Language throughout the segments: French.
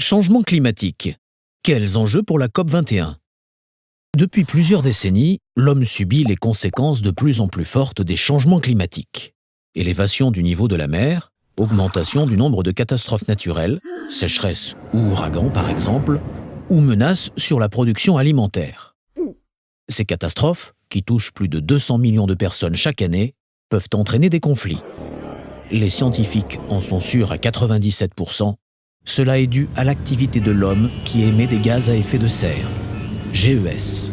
Changement climatique. Quels enjeux pour la COP 21? Depuis plusieurs décennies, l'homme subit les conséquences de plus en plus fortes des changements climatiques. Élévation du niveau de la mer, augmentation du nombre de catastrophes naturelles, sécheresse ou ouragans par exemple, ou menaces sur la production alimentaire. Ces catastrophes, qui touchent plus de 200 millions de personnes chaque année, peuvent entraîner des conflits. Les scientifiques en sont sûrs à 97%. Cela est dû à l'activité de l'homme qui émet des gaz à effet de serre, GES.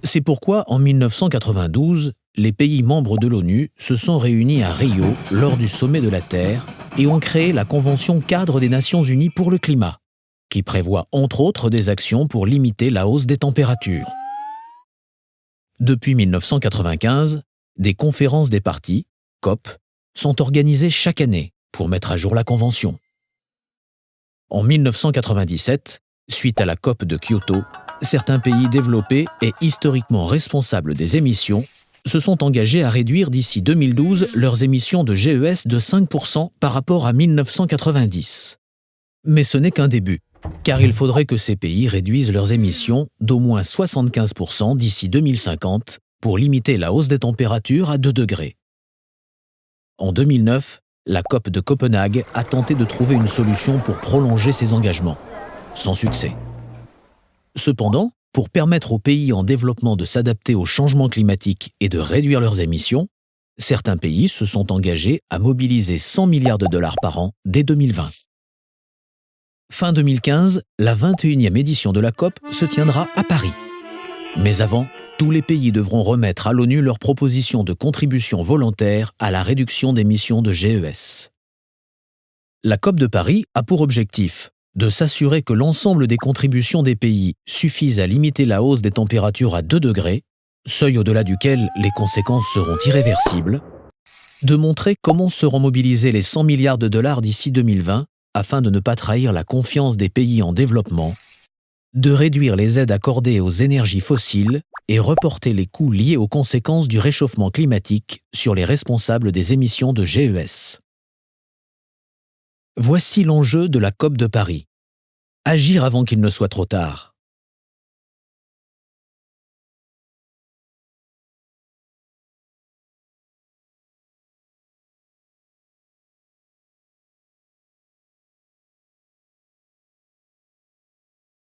C'est pourquoi, en 1992, les pays membres de l'ONU se sont réunis à Rio lors du sommet de la Terre et ont créé la Convention cadre des Nations Unies pour le climat, qui prévoit entre autres des actions pour limiter la hausse des températures. Depuis 1995, des conférences des parties, COP, sont organisées chaque année pour mettre à jour la Convention. En 1997, suite à la COP de Kyoto, certains pays développés et historiquement responsables des émissions se sont engagés à réduire d'ici 2012 leurs émissions de GES de 5% par rapport à 1990. Mais ce n'est qu'un début, car il faudrait que ces pays réduisent leurs émissions d'au moins 75% d'ici 2050 pour limiter la hausse des températures à 2 degrés. En 2009, la COP de Copenhague a tenté de trouver une solution pour prolonger ces engagements, sans succès. Cependant, pour permettre aux pays en développement de s'adapter au changement climatique et de réduire leurs émissions, certains pays se sont engagés à mobiliser 100 milliards de dollars par an dès 2020. Fin 2015, la 21e édition de la COP se tiendra à Paris. Mais avant, tous les pays devront remettre à l'ONU leurs propositions de contribution volontaire à la réduction d'émissions de GES. La COP de Paris a pour objectif de s'assurer que l'ensemble des contributions des pays suffisent à limiter la hausse des températures à 2 degrés, seuil au-delà duquel les conséquences seront irréversibles, de montrer comment seront mobilisés les 100 milliards de dollars d'ici 2020 afin de ne pas trahir la confiance des pays en développement, de réduire les aides accordées aux énergies fossiles et reporter les coûts liés aux conséquences du réchauffement climatique sur les responsables des émissions de GES. Voici l'enjeu de la COP de Paris. Agir avant qu'il ne soit trop tard.